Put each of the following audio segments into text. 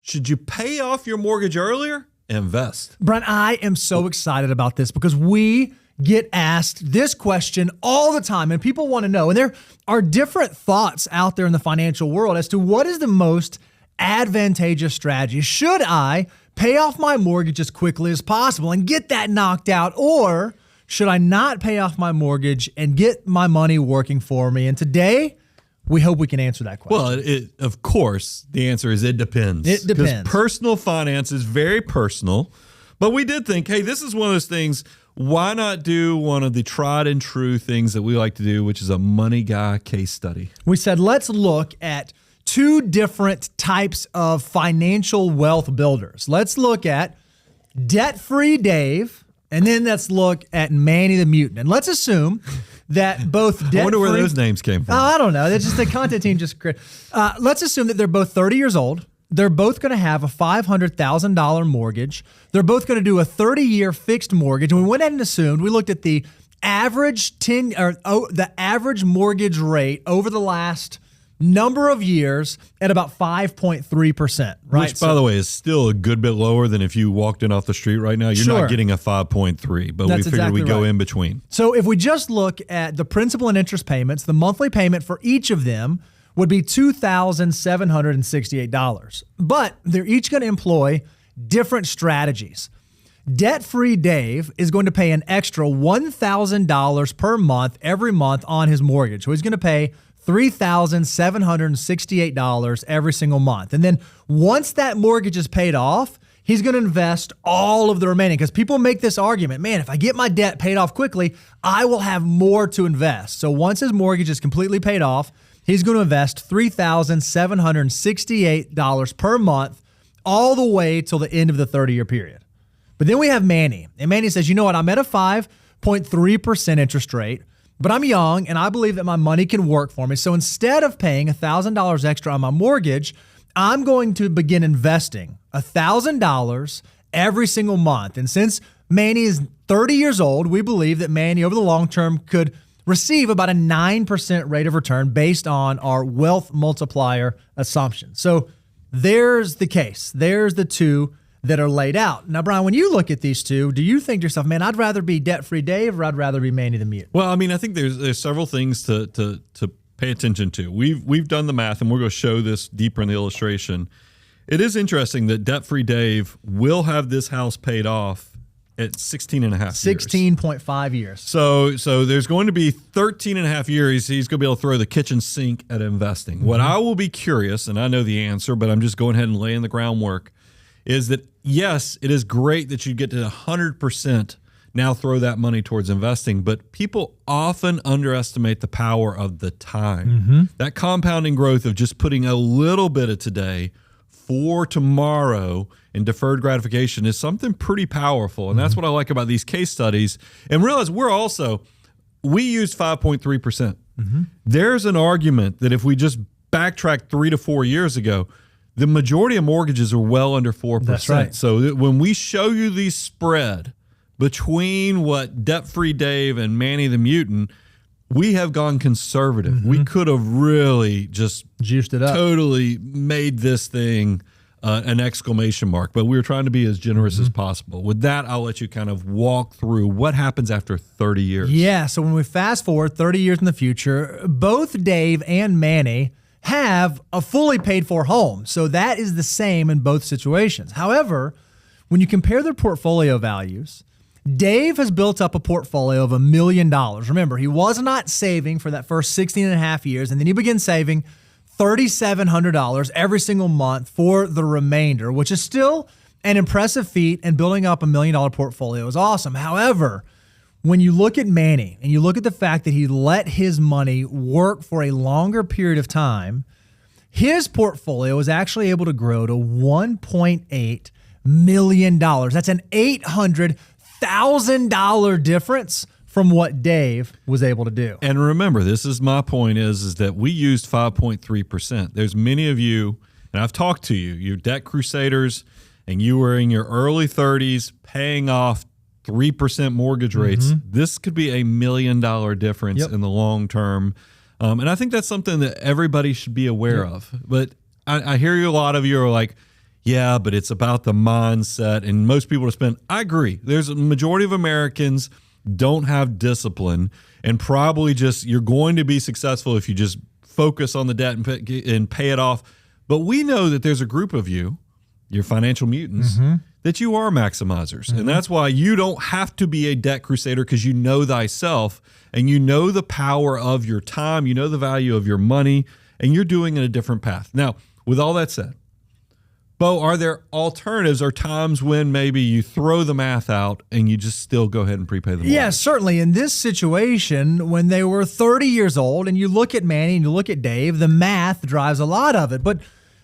Should you pay off your mortgage earlier? Invest. Brian, I am so excited about this because we get asked this question all the time and people want to know. And there are different thoughts out there in the financial world as to what is the most advantageous strategy. Should I pay off my mortgage as quickly as possible and get that knocked out? Or should I not pay off my mortgage and get my money working for me? And today, we hope we can answer that question. Well, of course, the answer is it depends. It depends. Because personal finance is very personal. But we did think, hey, this is one of those things. Why not do one of the tried and true things that we like to do, which is a money guy case study? We said, let's look at two different types of financial wealth builders. Let's look at debt-free Dave, and then let's look at Manny the Mutant. And let's assume that both debt-free... I wonder where those names came from. Oh, I don't know. That's just the content team just... let's assume that they're both 30 years old. They're both going to have a $500,000 mortgage. They're both going to do a 30-year fixed mortgage. And we went ahead and assumed, we looked at the average the average mortgage rate over the last number of years at about 5.3%, right? Which, by the way, is still a good bit lower than if you walked in off the street right now. You're not getting a 5.3, but we figured exactly we'd go right. in between. So if we just look at the principal and interest payments, the monthly payment for each of them would be $2,768. But they're each going to employ different strategies. Debt-free Dave is going to pay an extra $1,000 per month every month on his mortgage. So he's going to pay $3,768 every single month. And then once that mortgage is paid off, he's going to invest all of the remaining, because people make this argument, man, if I get my debt paid off quickly, I will have more to invest. So once his mortgage is completely paid off, he's going to invest $3,768 per month all the way till the end of the 30-year period. But then we have Manny. And Manny says, you know what, I'm at a 5.3% interest rate, but I'm young and I believe that my money can work for me. So instead of paying $1,000 extra on my mortgage, I'm going to begin investing $1,000 every single month. And since Manny is 30 years old, we believe that Manny over the long term could receive about a 9% rate of return based on our wealth multiplier assumption. So there's the case. There's the two that are laid out. Now, Brian, when you look at these two, do you think to yourself, man, I'd rather be debt-free Dave or I'd rather be Manny the Mutant? Well, I mean, I think there's several things to pay attention to. We've done the math, and we're going to show this deeper in the illustration. It is interesting that debt-free Dave will have this house paid off at 16 and a half years. 16.5 years. So there's going to be 13 and a half years he's going to be able to throw the kitchen sink at investing. Mm-hmm. What I will be curious, and I know the answer, but I'm just going ahead and laying the groundwork, is that, yes, it is great that you get to 100% now throw that money towards investing, but people often underestimate the power of the time. Mm-hmm. That compounding growth of just putting a little bit of today for tomorrow in deferred gratification is something pretty powerful. And that's what I like about these case studies. And realize we used 5.3%. Mm-hmm. There's an argument that if we just backtrack 3 to 4 years ago, the majority of mortgages are well under 4%. That's right. So when we show you the spread between what debt-free Dave and Manny the Mutant, we have gone conservative. Mm-hmm. We could have really just juiced it up, totally made this thing an exclamation mark, but we were trying to be as generous as possible. With that, I'll let you kind of walk through what happens after 30 years. Yeah, so when we fast forward 30 years in the future, both Dave and Manny have a fully paid for home. So that is the same in both situations. However, when you compare their portfolio values, Dave has built up a portfolio of $1 million. Remember, he was not saving for that first 16 and a half years, and then he began saving $3,700 every single month for the remainder, which is still an impressive feat, and building up $1 million portfolio is awesome. However, when you look at Manny and you look at the fact that he let his money work for a longer period of time, his portfolio is actually able to grow to $1.8 million. That's an $800,000 difference from what Dave was able to do. And remember, this is my point is that we used 5.3%. There's many of you, and I've talked to you, you're debt crusaders, and you were in your early 30s paying off 3% mortgage rates. Mm-hmm. This could be $1 million difference in the long term. And I think that's something that everybody should be aware of. But I hear you, a lot of you are like, yeah, but it's about the mindset and most people to spend. I agree. There's a majority of Americans don't have discipline and probably just you're going to be successful if you just focus on the debt and pay it off. But we know that there's a group of you, your financial mutants, that you are maximizers. And that's why you don't have to be a debt crusader because you know thyself and you know the power of your time, you know the value of your money, and you're doing it a different path. Now, with all that said, Bo, are there alternatives or times when maybe you throw the math out and you just still go ahead and prepay the mortgage? Yeah, certainly. In this situation, when they were 30 years old, and you look at Manny and you look at Dave, the math drives a lot of it. But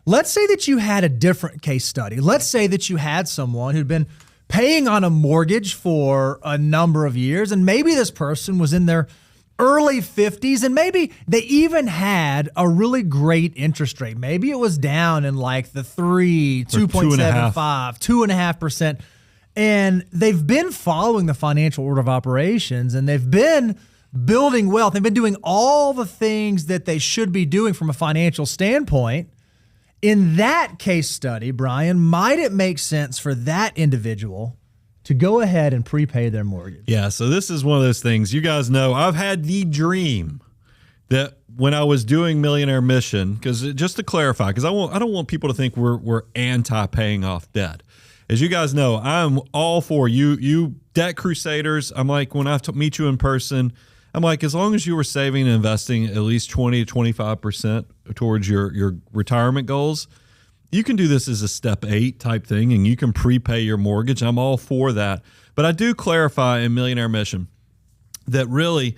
let's say that you had a different case study. Let's say that you had someone who'd been paying on a mortgage for a number of years, and maybe this person was in their early 50s, and maybe they even had a really great interest rate. Maybe it was down in like the 2.75, 2.5%. And they've been following the financial order of operations, and they've been building wealth. They've been doing all the things that they should be doing from a financial standpoint. In that case study, Brian, might it make sense for that individual to go ahead and prepay their mortgage? Yeah, so this is one of those things. You guys know I've had the dream that when I was doing Millionaire Mission, because just to clarify, because I don't want people to think we're anti-paying off debt. As you guys know, I'm all for you debt crusaders. I'm like, when I meet you in person, I'm like, as long as you were saving and investing at least 20 to 25% towards your retirement goals, you can do this as a step 8 type thing, and you can prepay your mortgage. I'm all for that. But I do clarify in Millionaire Mission that really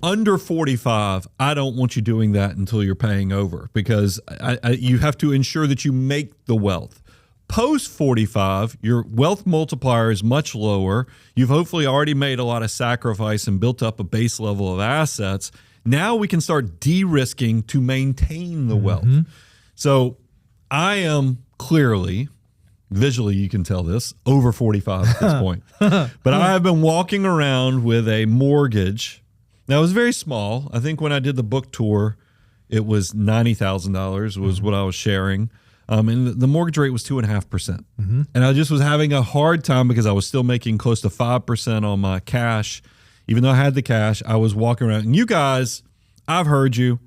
under 45, I don't want you doing that until you're paying over, because you have to ensure that you make the wealth. Post 45, your wealth multiplier is much lower. You've hopefully already made a lot of sacrifice and built up a base level of assets. Now we can start de-risking to maintain the wealth. So I am clearly, visually you can tell this, over 45 at this point. But I have been walking around with a mortgage. Now, it was very small. I think when I did the book tour, it was $90,000 was what I was sharing. And the mortgage rate was 2.5%. And I just was having a hard time because I was still making close to 5% on my cash. Even though I had the cash, I was walking around. And you guys, I've heard you.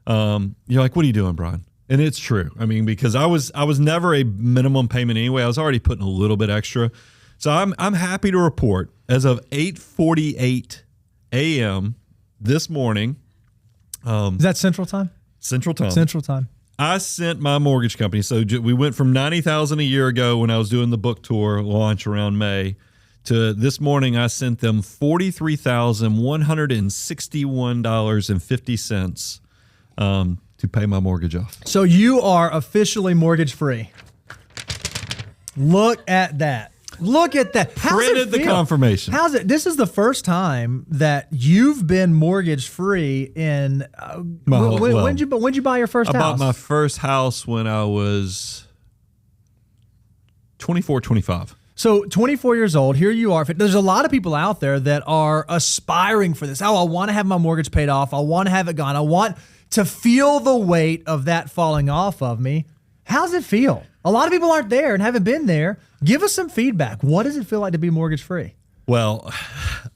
You're like, what are you doing, Brian? And it's true. I mean, because I was never a minimum payment anyway. I was already putting a little bit extra. So I'm happy to report, as of 8:48 a.m. this morning. Is that Central Time? Central Time. Central Time. I sent my mortgage company. So we went from $90,000 a year ago when I was doing the book tour launch around May to this morning. I sent them $43,161.50 to pay my mortgage off. So you are officially mortgage free. Look at that. Look at that. Printed the confirmation. How's it? This is the first time that you've been mortgage free in. When'd you buy your first house? I bought my first house when I was 24, 25. So 24 years old, here you are. There's a lot of people out there that are aspiring for this. Oh, I want to have my mortgage paid off. I want to have it gone. I want to feel the weight of that falling off of me. How's it feel? A lot of people aren't there and haven't been there. Give us some feedback. What does it feel like to be mortgage free? Well,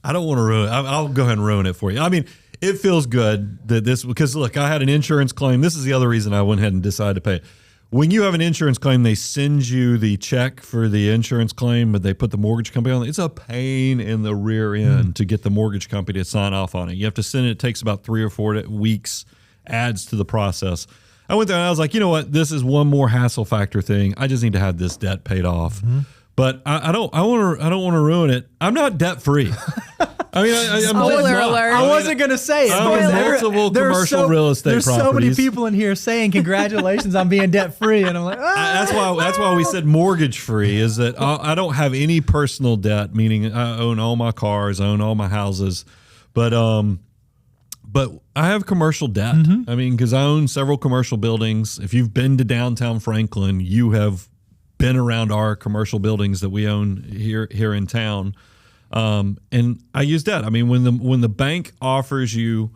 I don't want to ruin it. I'll go ahead and ruin it for you. I mean, it feels good that because look, I had an insurance claim. This is the other reason I went ahead and decided to pay it. When you have an insurance claim, they send you the check for the insurance claim, but they put the mortgage company on it. It's a pain in the rear end to get the mortgage company to sign off on it. You have to send it. It takes about 3 or 4 weeks, adds to the process. I went there and I was like, you know what? This is one more hassle factor thing. I just need to have this debt paid off. But I don't want to ruin it. I'm not debt free. I mean, I'm Spoiler alert. I wasn't going to say it. I'm in multiple commercial real estate there's properties. So many people in here saying congratulations on being debt free, and I'm like, that's why we said mortgage free. Is that I don't have any personal debt, meaning I own all my cars, I own all my houses, but I have commercial debt. I mean, because I own several commercial buildings. If you've been to downtown Franklin, you have been around our commercial buildings that we own here in town. And I use debt. I mean, when the bank offers you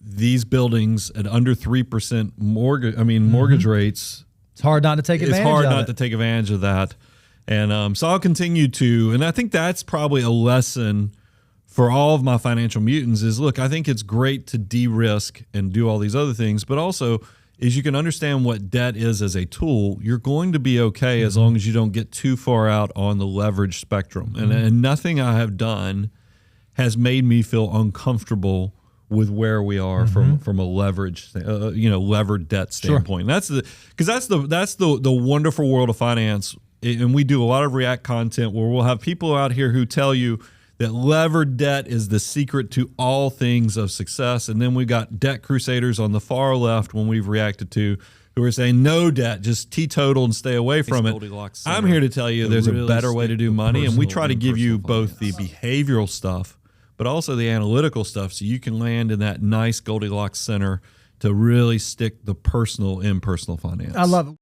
these buildings at under 3% mortgage rates, It's hard not to take advantage of it. It's hard not to take advantage of that. And so I'll continue to, and I think that's probably a lesson for all of my financial mutants is, look, I think it's great to de-risk and do all these other things, but also is you can understand what debt is as a tool, you're going to be okay as long as you don't get too far out on the leverage spectrum. And nothing I have done has made me feel uncomfortable with where we are from a leverage, levered debt standpoint. Sure. That's the wonderful world of finance. And we do a lot of React content where we'll have people out here who tell you that levered debt is the secret to all things of success. And then we've got debt crusaders on the far left when we've reacted to who are saying no debt, just teetotal and stay away from it. I'm here to tell you there's a better way to do money. And we try to give you both the behavioral stuff, but also the analytical stuff so you can land in that nice Goldilocks center to really stick the personal in personal finance. I love it.